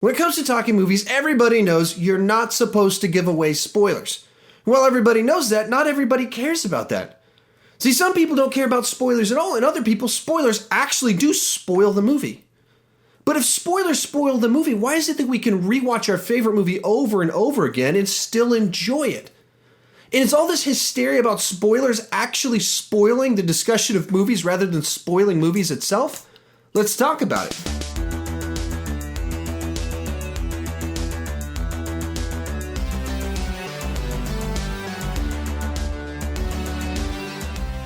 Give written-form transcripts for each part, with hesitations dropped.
When it comes to talking movies, everybody knows you're not supposed to give away spoilers. Well, everybody knows that, not everybody cares about that. See, some people don't care about spoilers at all, and other people, spoilers actually do spoil the movie. But if spoilers spoil the movie, why is it that we can rewatch our favorite movie over and over again and still enjoy it? And is all this hysteria about spoilers actually spoiling the discussion of movies rather than spoiling movies itself? Let's talk about it.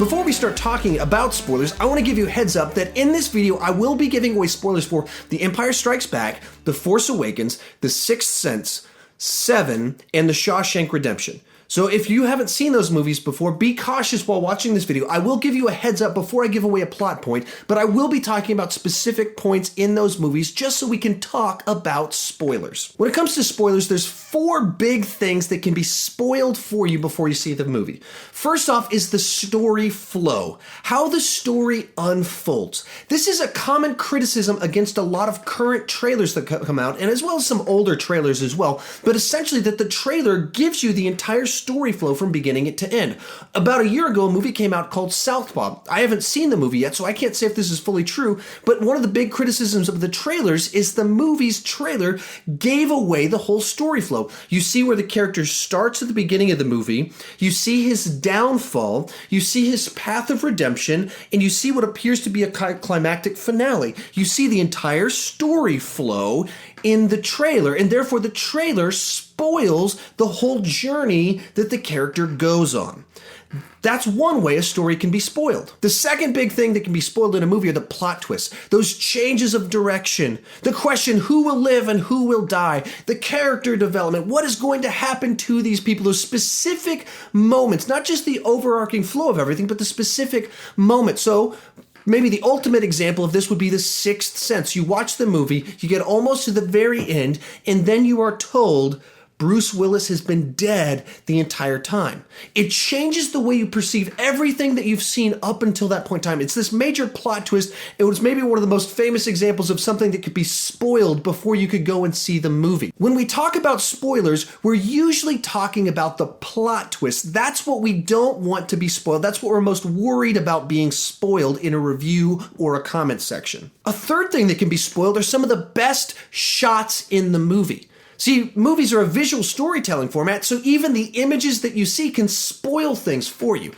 Before we start talking about spoilers, I want to give you a heads up that in this video, I will be giving away spoilers for The Empire Strikes Back, The Force Awakens, The Sixth Sense, Seven, and The Shawshank Redemption. So if you haven't seen those movies before, be cautious while watching this video. I will give you a heads up before I give away a plot point, but I will be talking about specific points in those movies just so we can talk about spoilers. When it comes to spoilers, there's four big things that can be spoiled for you before you see the movie. First off is the story flow, how the story unfolds. This is a common criticism against a lot of current trailers that come out, and as well as some older trailers as well, but essentially that the trailer gives you the entire story flow from beginning to end. About a year ago, a movie came out called Southpaw. I haven't seen the movie yet, so I can't say if this is fully true, but one of the big criticisms of the trailers is the movie's trailer gave away the whole story flow. You see where the character starts at the beginning of the movie, you see his downfall, you see his path of redemption, and you see what appears to be a climactic finale. You see the entire story flow in the trailer, and therefore the trailer spoils the whole journey that the character goes on. That's one way a story can be spoiled. The second big thing that can be spoiled in a movie are the plot twists, those changes of direction, the question who will live and who will die, the character development, what is going to happen to these people, those specific moments, not just the overarching flow of everything, but the specific moments. So maybe the ultimate example of this would be The Sixth Sense. You watch the movie, you get almost to the very end, and then you are told Bruce Willis has been dead the entire time. It changes the way you perceive everything that you've seen up until that point in time. It's this major plot twist. It was maybe one of the most famous examples of something that could be spoiled before you could go and see the movie. When we talk about spoilers, we're usually talking about the plot twist. That's what we don't want to be spoiled. That's what we're most worried about being spoiled in a review or a comment section. A third thing that can be spoiled are some of the best shots in the movie. See, movies are a visual storytelling format, so even the images that you see can spoil things for you.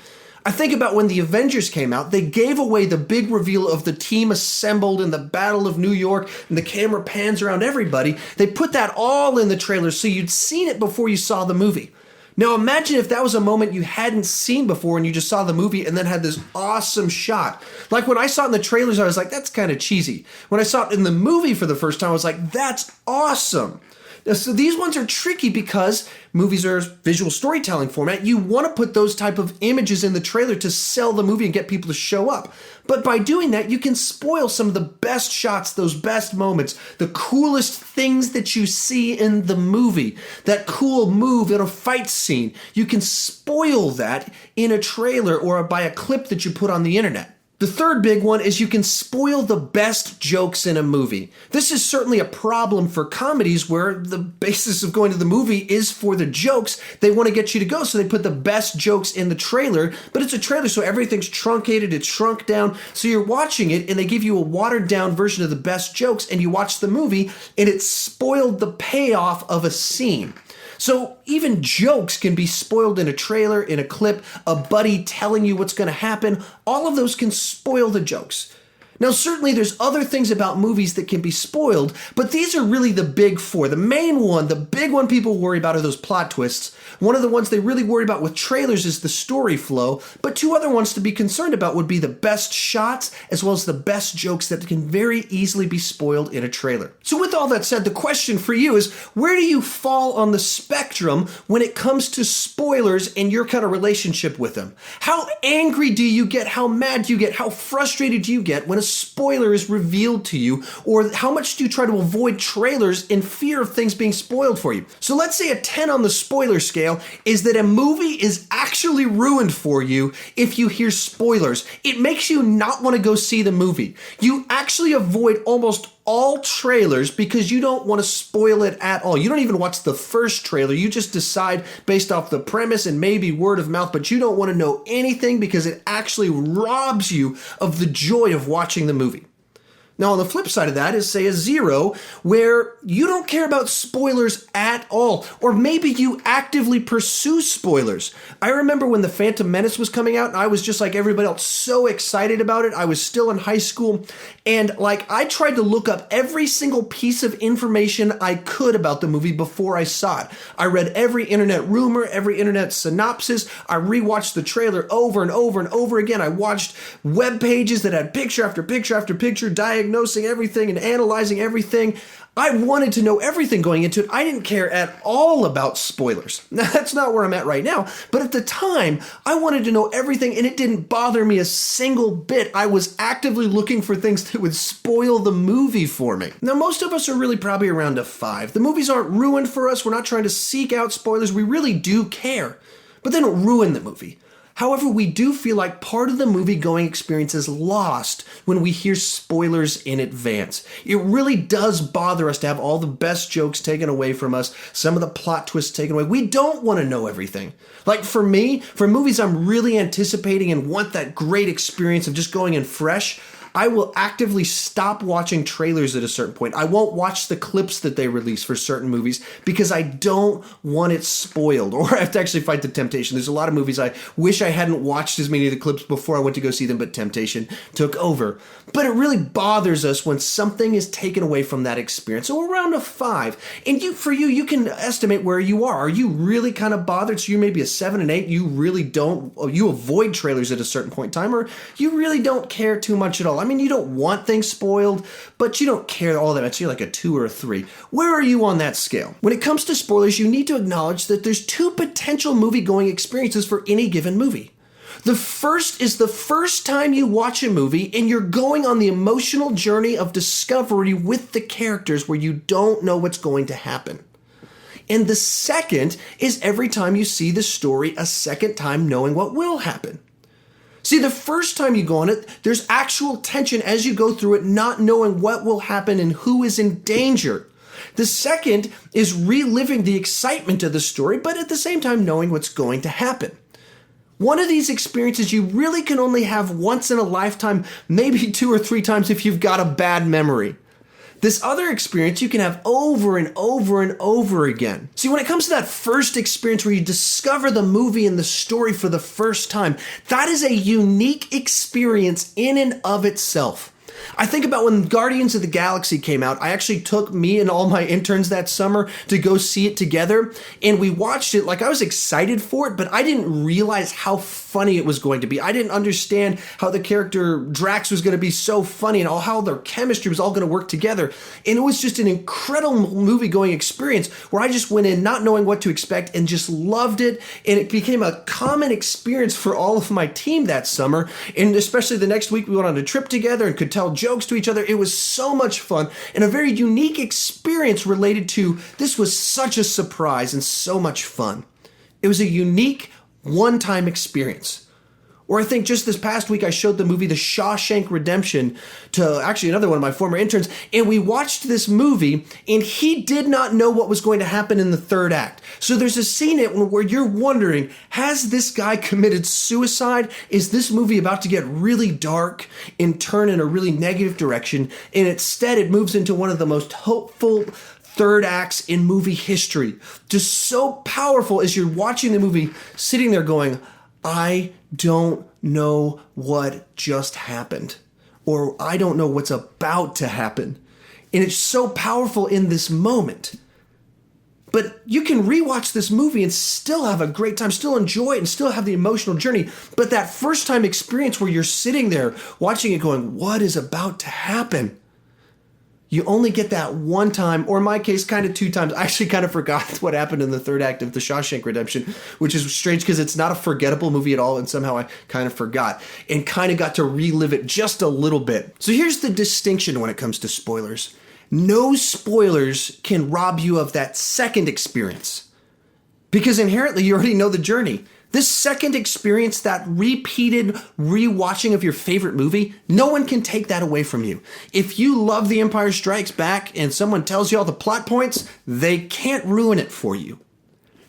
I think about when the Avengers came out, they gave away the big reveal of the team assembled in the Battle of New York, and the camera pans around everybody. They put that all in the trailer so you'd seen it before you saw the movie. Now imagine if that was a moment you hadn't seen before and you just saw the movie and then had this awesome shot. Like when I saw it in the trailers, I was like, that's kind of cheesy. When I saw it in the movie for the first time, I was like, that's awesome. So these ones are tricky because movies are a visual storytelling format. You want to put those type of images in the trailer to sell the movie and get people to show up. But by doing that, you can spoil some of the best shots, those best moments, the coolest things that you see in the movie, that cool move in a fight scene. You can spoil that in a trailer or by a clip that you put on the internet. The third big one is you can spoil the best jokes in a movie. This is certainly a problem for comedies where the basis of going to the movie is for the jokes. They want to get you to go, so they put the best jokes in the trailer, but it's a trailer, so everything's truncated, it's shrunk down, so you're watching it and they give you a watered down version of the best jokes, and you watch the movie and it spoiled the payoff of a scene. So even jokes can be spoiled in a trailer, in a clip, a buddy telling you what's going to happen. All of those can spoil the jokes. Now, certainly there's other things about movies that can be spoiled, but these are really the big four. The main one, the big one people worry about are those plot twists. One of the ones they really worry about with trailers is the story flow, but two other ones to be concerned about would be the best shots as well as the best jokes that can very easily be spoiled in a trailer. So with all that said, the question for you is, where do you fall on the spectrum when it comes to spoilers and your kind of relationship with them? How angry do you get? How mad do you get? How frustrated do you get when a spoiler is revealed to you? Or how much do you try to avoid trailers in fear of things being spoiled for you? So let's say a 10 on the spoiler scale is that a movie is actually ruined for you if you hear spoilers. It makes you not want to go see the movie. You actually avoid almost all trailers because you don't want to spoil it at all. You don't even watch the first trailer. You just decide based off the premise and maybe word of mouth, but you don't want to know anything because it actually robs you of the joy of watching the movie. Now, on the flip side of that is, say, a 0, where you don't care about spoilers at all, or maybe you actively pursue spoilers. I remember when The Phantom Menace was coming out, and I was just like everybody else, so excited about it. I was still in high school, and I tried to look up every single piece of information I could about the movie before I saw it. I read every internet rumor, every internet synopsis. I rewatched the trailer over and over and over again. I watched web pages that had picture after picture after picture, diagnosing everything and analyzing everything. I wanted to know everything going into it. I didn't care at all about spoilers. Now, that's not where I'm at right now, but at the time, I wanted to know everything, and it didn't bother me a single bit. I was actively looking for things that would spoil the movie for me. Now, most of us are really probably around a 5. The movies aren't ruined for us. We're not trying to seek out spoilers. We really do care, but they don't ruin the movie. However, we do feel like part of the movie-going experience is lost when we hear spoilers in advance. It really does bother us to have all the best jokes taken away from us, some of the plot twists taken away. We don't want to know everything. Like for me, for movies I'm really anticipating and want that great experience of just going in fresh, I will actively stop watching trailers at a certain point. I won't watch the clips that they release for certain movies because I don't want it spoiled, or I have to actually fight the temptation. There's a lot of movies I wish I hadn't watched as many of the clips before I went to go see them, but temptation took over. But it really bothers us when something is taken away from that experience. So around a 5. And you can estimate where you are. Are you really kind of bothered? So you may be a 7 and 8. You really don't, you avoid trailers at a certain point in time, or you really don't care too much at all. I mean, you don't want things spoiled, but you don't care all that much. You're like a 2 or a 3. Where are you on that scale? When it comes to spoilers, you need to acknowledge that there's 2 potential movie-going experiences for any given movie. The first is the first time you watch a movie and you're going on the emotional journey of discovery with the characters where you don't know what's going to happen. And the second is every time you see the story a second time knowing what will happen. See, the first time you go on it, there's actual tension as you go through it, not knowing what will happen and who is in danger. The second is reliving the excitement of the story, but at the same time knowing what's going to happen. One of these experiences you really can only have once in a lifetime, maybe 2 or 3 times if you've got a bad memory. This other experience you can have over and over and over again. See, when it comes to that first experience where you discover the movie and the story for the first time, that is a unique experience in and of itself. I think about when Guardians of the Galaxy came out. I actually took me and all my interns that summer to go see it together, and we watched it. I was excited for it, but I didn't realize how funny it was going to be. I didn't understand how the character Drax was going to be so funny and how their chemistry was all going to work together. And it was just an incredible movie-going experience where I just went in not knowing what to expect and just loved it, and it became a common experience for all of my team that summer. And especially the next week, we went on a trip together and could tell jokes to each other. It was so much fun and a very unique experience related to this was such a surprise and so much fun. It was a unique one-time experience. Or I think just this past week I showed the movie The Shawshank Redemption to actually another one of my former interns, and we watched this movie and he did not know what was going to happen in the third act. So there's a scene in it where you're wondering, has this guy committed suicide? Is this movie about to get really dark and turn in a really negative direction? And instead it moves into one of the most hopeful third acts in movie history. Just so powerful as you're watching the movie, sitting there going, I don't know what just happened, or I don't know what's about to happen. And it's so powerful in this moment. But you can rewatch this movie and still have a great time, still enjoy it, and still have the emotional journey. But that first time experience where you're sitting there watching it going, what is about to happen? You only get that one time, or in my case, kind of 2 times. I actually kind of forgot what happened in the third act of The Shawshank Redemption, which is strange because it's not a forgettable movie at all, and somehow I kind of forgot and kind of got to relive it just a little bit. So here's the distinction when it comes to spoilers. No spoilers can rob you of that second experience because inherently you already know the journey. This second experience, that repeated rewatching of your favorite movie, no one can take that away from you. If you love The Empire Strikes Back and someone tells you all the plot points, they can't ruin it for you.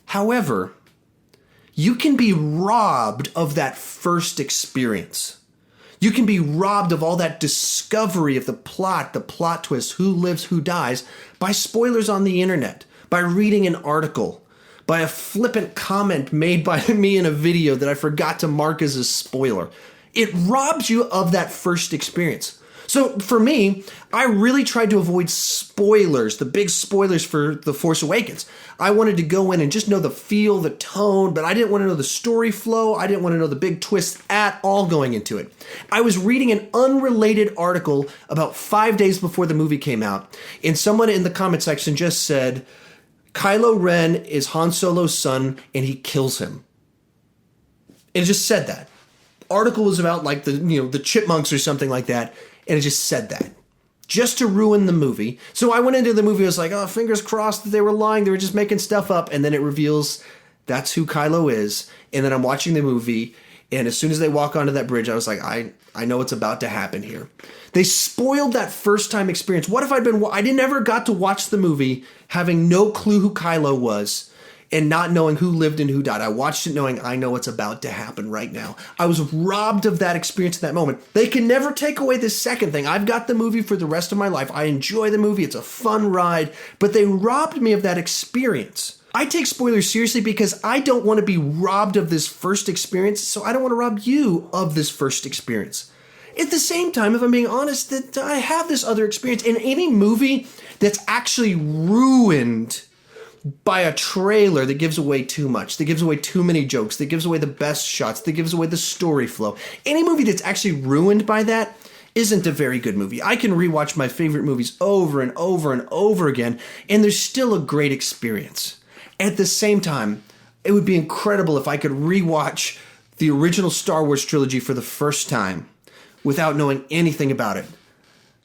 However, you can be robbed of that first experience. You can be robbed of all that discovery of the plot twist, who lives, who dies, by spoilers on the internet, by reading an article, by a flippant comment made by me in a video that I forgot to mark as a spoiler. It robs you of that first experience. So for me, I really tried to avoid spoilers, the big spoilers for The Force Awakens. I wanted to go in and just know the feel, the tone, but I didn't want to know the story flow. I didn't want to know the big twists at all going into it. I was reading an unrelated article about 5 days before the movie came out, and someone in the comment section just said, Kylo Ren is Han Solo's son and he kills him. It just said that. Article was about like the chipmunks or something like that, and it just said that. Just to ruin the movie. So I went into the movie, I was like, oh, fingers crossed that they were lying, they were just making stuff up, and then it reveals that's who Kylo is, and then I'm watching the movie, and as soon as they walk onto that bridge, I was like, I know what's about to happen here. They spoiled that first time experience. What if I never got to watch the movie having no clue who Kylo was and not knowing who lived and who died. I watched it knowing I know what's about to happen right now. I was robbed of that experience in that moment. They can never take away this second thing. I've got the movie for the rest of my life. I enjoy the movie. It's a fun ride, but they robbed me of that experience. I take spoilers seriously because I don't want to be robbed of this first experience, so I don't want to rob you of this first experience. At the same time, if I'm being honest, that I have this other experience. In any movie that's actually ruined by a trailer that gives away too much, that gives away too many jokes, that gives away the best shots, that gives away the story flow, any movie that's actually ruined by that isn't a very good movie. I can rewatch my favorite movies over and over and over again, and there's still a great experience. At the same time, it would be incredible if I could rewatch the original Star Wars trilogy for the first time without knowing anything about it.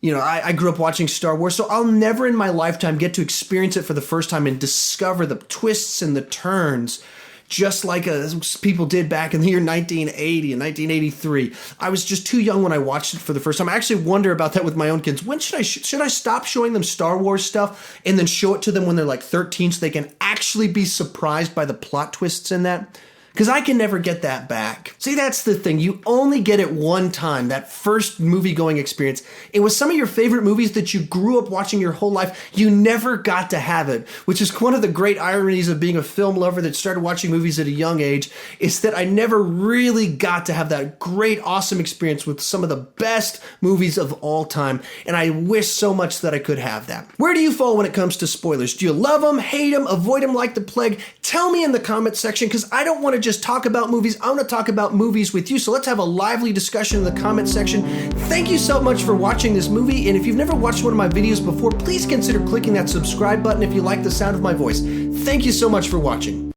You know, I grew up watching Star Wars, so I'll never in my lifetime get to experience it for the first time and discover the twists and the turns, just like people did back in the year 1980 and 1983. I was just too young when I watched it for the first time. I actually wonder about that with my own kids. When should I stop showing them Star Wars stuff and then show it to them when they're like 13 so they can actually be surprised by the plot twists in that? Because I can never get that back. See, that's the thing. You only get it one time, that first movie-going experience. And with some of your favorite movies that you grew up watching your whole life, you never got to have it, which is one of the great ironies of being a film lover that started watching movies at a young age, is that I never really got to have that great, awesome experience with some of the best movies of all time. And I wish so much that I could have that. Where do you fall when it comes to spoilers? Do you love them, hate them, avoid them like the plague? Tell me in the comment section, because I don't want to just talk about movies. I want to talk about movies with you. So let's have a lively discussion in the comment section. Thank you so much for watching this movie. And if you've never watched one of my videos before, please consider clicking that subscribe button if you like the sound of my voice. Thank you so much for watching.